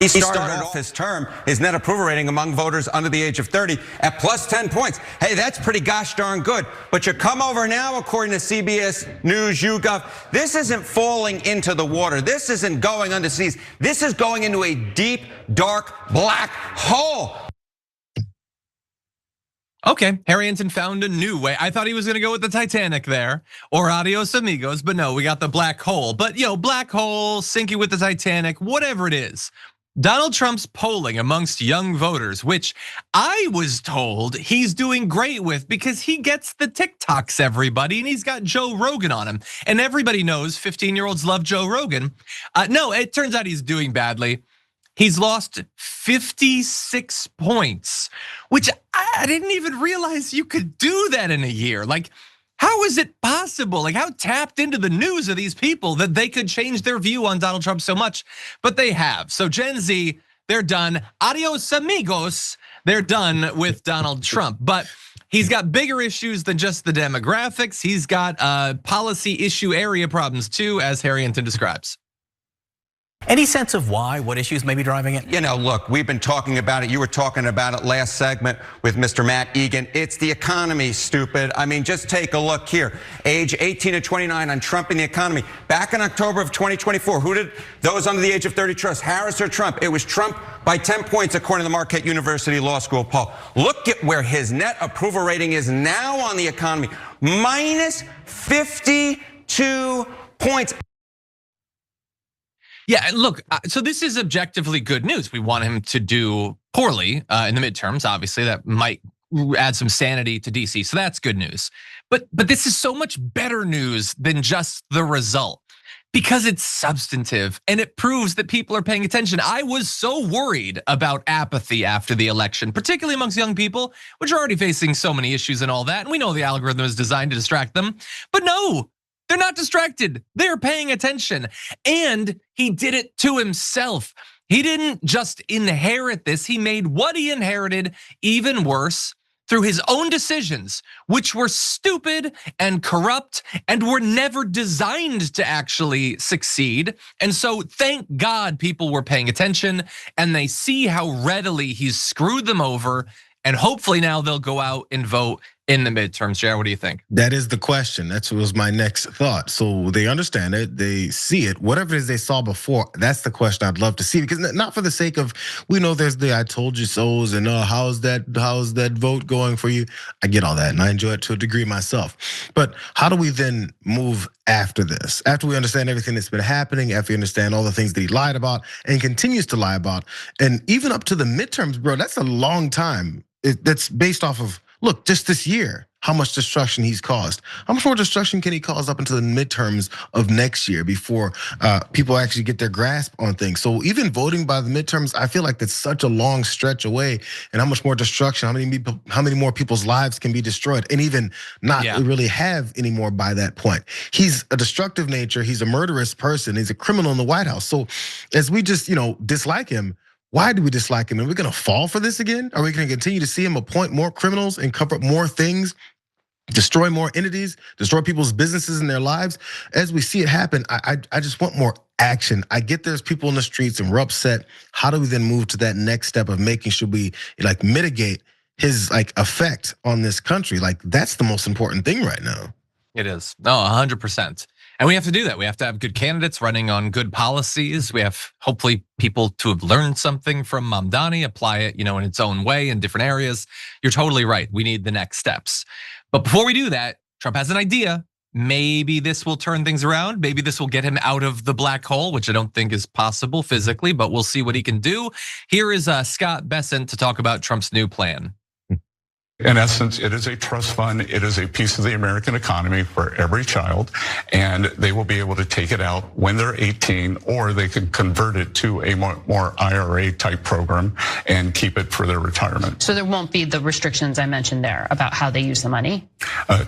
He started off his term, his net approval rating among voters under the age of 30 at plus 10 points. Hey, that's pretty gosh darn good. But you come over now, according to CBS News, YouGov, this isn't falling into the water. This isn't going under seas. This is going into a deep, dark, black hole. Okay, Harrington found a new way. I thought he was gonna go with the Titanic there, or adios amigos, but no, we got the black hole. But black hole, sinking with the Titanic, whatever it is. Donald Trump's polling amongst young voters, which I was told he's doing great with because he gets the TikToks, everybody, and he's got Joe Rogan on him. And everybody knows 15-year-olds love Joe Rogan. No, it turns out he's doing badly. He's lost 56 points, which I didn't even realize you could do that in a year. Like, how is it possible? Like, how tapped into the news are these people that they could change their view on Donald Trump so much? But they have. So Gen Z, they're done. Adios amigos. They're done with Donald Trump. But he's got bigger issues than just the demographics. He's got policy issue area problems too, as Harrington describes. Any sense of why? What issues may be driving it? Look, we've been talking about it. You were talking about it last segment with Mr. Matt Egan. It's the economy, stupid. I mean, just take a look here. Age 18 to 29 on Trump and the economy. Back in October of 2024, who did those under the age of 30 trust? Harris or Trump? It was Trump by 10 points, according to the Marquette University Law School poll. Look at where his net approval rating is now on the economy. Minus 52 points. Yeah, look, so this is objectively good news. We want him to do poorly in the midterms. Obviously, that might add some sanity to DC, so that's good news. But this is so much better news than just the result because it's substantive and it proves that people are paying attention. I was so worried about apathy after the election, particularly amongst young people, which are already facing so many issues and all that. And we know the algorithm is designed to distract them, but no. They're not distracted. They're paying attention. And he did it to himself. He didn't just inherit this. He made what he inherited even worse through his own decisions, which were stupid and corrupt and were never designed to actually succeed. And so thank God people were paying attention and they see how readily he's screwed them over. And hopefully now they'll go out and vote in the midterms. Jayar, what do you think? That is the question. That was my next thought. So they understand it, they see it. Whatever it is they saw before, that's the question I'd love to see. Because not for the sake of, we know there's the I told you so's and how's that vote going for you? I get all that and I enjoy it to a degree myself. But how do we then move after this? After we understand everything that's been happening, after we understand all the things that he lied about and continues to lie about, and even up to the midterms, bro, that's a long time. That's based off of, look, just this year, how much destruction he's caused. How much more destruction can he cause up into the midterms of next year before people actually get their grasp on things? So even voting by the midterms, I feel like that's such a long stretch away. And how much more destruction, how many more people's lives can be destroyed and even not really have anymore by that point. He's a destructive nature. He's a murderous person. He's a criminal in the White House. So as we just dislike him, why do we dislike him? Are we gonna fall for this again? Are we gonna continue to see him appoint more criminals and cover up more things, destroy more entities, destroy people's businesses and their lives? As we see it happen, I just want more action. I get there's people in the streets and we're upset. How do we then move to that next step of making sure we mitigate his effect on this country? That's the most important thing right now. It is, no, 100%. And we have to do that. We have to have good candidates running on good policies. We have hopefully people to have learned something from Mamdani, apply it, in its own way in different areas. You're totally right. We need the next steps. But before we do that, Trump has an idea. Maybe this will turn things around. Maybe this will get him out of the black hole, which I don't think is possible physically, but we'll see what he can do. Here is Scott Bessent to talk about Trump's new plan. In essence, it is a trust fund. It is a piece of the American economy for every child, and they will be able to take it out when they're 18, or they can convert it to a more IRA type program and keep it for their retirement. So there won't be the restrictions I mentioned there about how they use the money? No.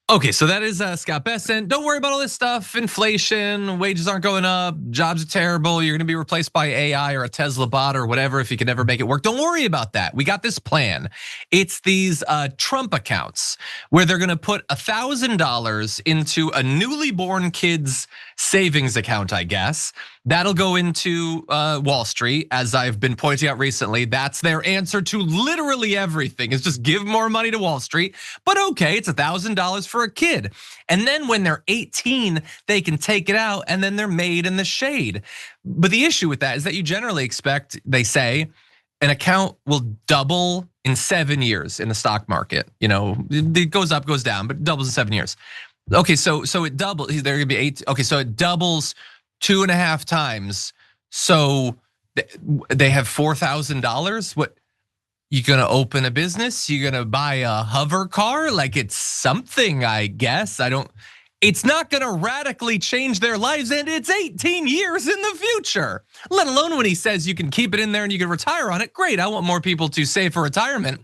Okay, so that is Scott Bessent. Don't worry about all this stuff. Inflation, wages aren't going up, jobs are terrible. You're gonna be replaced by AI or a Tesla bot or whatever if you can never make it work. Don't worry about that. We got this plan. It's these Trump accounts where they're gonna put $1,000 into a newly born kid's savings account, I guess. That'll go into Wall Street, as I've been pointing out recently. That's their answer to literally everything, is just give more money to Wall Street. But okay, it's $1,000 for a kid. And then when they're 18, they can take it out and then they're made in the shade. But the issue with that is that you generally expect, they say, an account will double in 7 years in the stock market. It goes up, goes down, but doubles in 7 years. Okay, so it doubles. They're gonna be 8. Okay, so it doubles 2.5 times. So they have $4,000. What? You gonna open a business? You gonna buy a hover car? Like, it's something, I guess. It's not gonna radically change their lives, and it's 18 years in the future. Let alone when he says you can keep it in there and you can retire on it. Great, I want more people to save for retirement.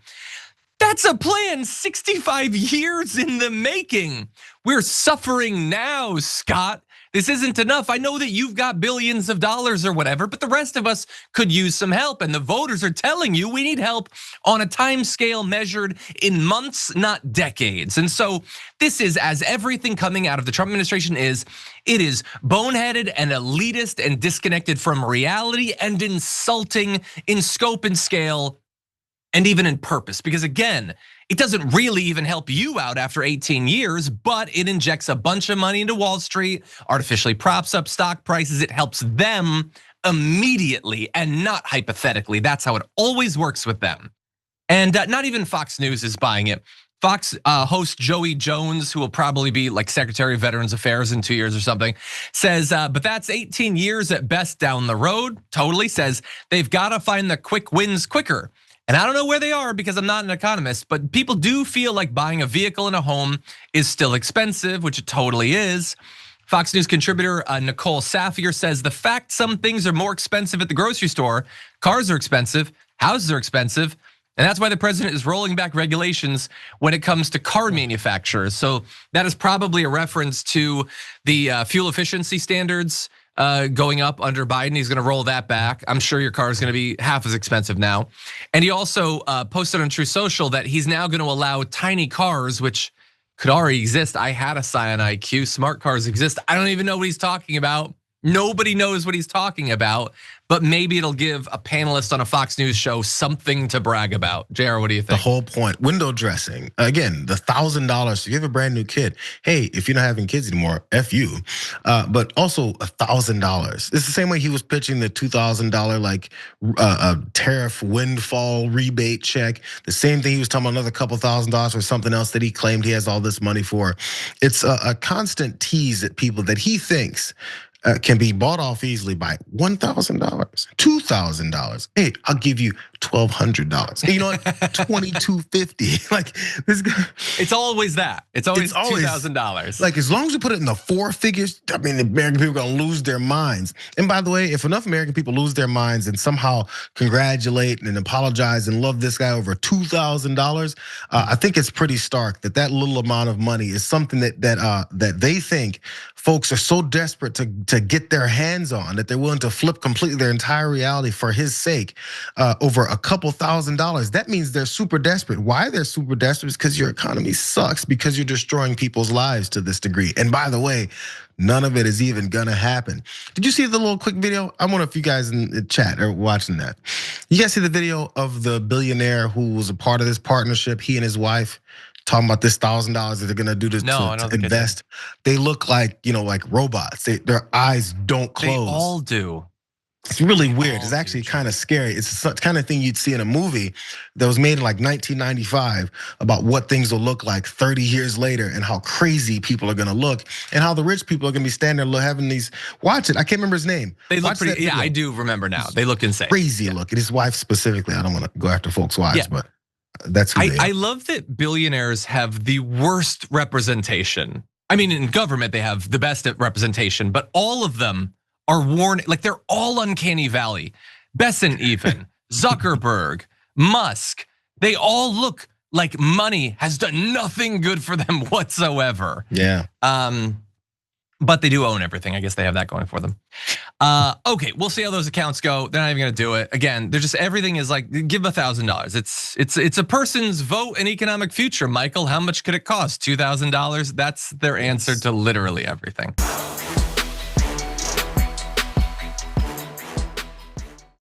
That's a plan 65 years in the making. We're suffering now, Scott. This isn't enough. I know that you've got billions of dollars or whatever, but the rest of us could use some help. And the voters are telling you we need help on a time scale measured in months, not decades. And so this is, as everything coming out of the Trump administration is, it is boneheaded and elitist and disconnected from reality and insulting in scope and scale and even in purpose. Because again, it doesn't really even help you out after 18 years, but it injects a bunch of money into Wall Street, artificially props up stock prices. It helps them immediately and not hypothetically. That's how it always works with them. And not even Fox News is buying it. Fox host Joey Jones, who will probably be like Secretary of Veterans Affairs in 2 years or something, says, but that's 18 years at best down the road. Totally says they've got to find the quick wins quicker. And I don't know where they are because I'm not an economist, but people do feel like buying a vehicle and a home is still expensive, which it totally is. Fox News contributor Nicole Safier says the fact some things are more expensive at the grocery store, cars are expensive, houses are expensive, and that's why the president is rolling back regulations when it comes to car manufacturers. So that is probably a reference to the fuel efficiency standards going up under Biden. He's gonna roll that back. I'm sure your car is gonna be half as expensive now. And he also posted on True Social that he's now gonna allow tiny cars, which could already exist. I had a Scion IQ, smart cars exist. I don't even know what he's talking about. Nobody knows what he's talking about, but maybe it'll give a panelist on a Fox News show something to brag about. JR, what do you think? The whole point, window dressing. Again, the $1,000, if you have a brand new kid, hey, if you're not having kids anymore, F you. But also $1,000. It's the same way he was pitching the $2,000 like tariff windfall rebate check. The same thing he was talking about, another couple $1,000 for something else that he claimed he has all this money for. It's a constant tease at people that he thinks can be bought off easily by $1,000, $2,000. Hey, I'll give you $1,200. Hey, you know what? $2,250. Like this guy. It's always that. It's always $2,000. Like as long as you put it in the 4 figures, I mean, the American people are gonna lose their minds. And by the way, if enough American people lose their minds and somehow congratulate and apologize and love this guy over $2,000, I think it's pretty stark that that little amount of money is something that they think folks are so desperate to get their hands on that they're willing to flip completely their entire reality for his sake over a couple $1,000. That means they're super desperate. Why they're super desperate is because your economy sucks, because you're destroying people's lives to this degree. And by the way, none of it is even gonna happen. Did you see the little quick video? I wonder if you guys in the chat are watching that. You guys see the video of the billionaire who was a part of this partnership, he and his wife, talking about this $1,000 that they're gonna do to invest. They look like, like robots. Their eyes don't close. They all do. It's really weird. It's actually kind of scary. It's the kind of thing you'd see in a movie that was made in like 1995 about what things will look like 30 years later and how crazy people are gonna look and how the rich people are gonna be standing there having these, watch it, I can't remember his name. They look pretty, yeah, I do remember now. They look insane. Crazy looking. His wife specifically, I don't wanna go after folks' wives, but that's who they are. I love that billionaires have the worst representation. I mean, in government, they have the best representation, but all of them are warning, like they're all uncanny valley. Besson even, Zuckerberg, Musk, they all look like money has done nothing good for them whatsoever. Yeah. But they do own everything. I guess they have that going for them. Okay, we'll see how those accounts go. They're not even gonna do it. Again, they're just, everything is like, give $1,000. It's a person's vote and economic future, Michael. How much could it cost? $2,000? That's their answer to literally everything.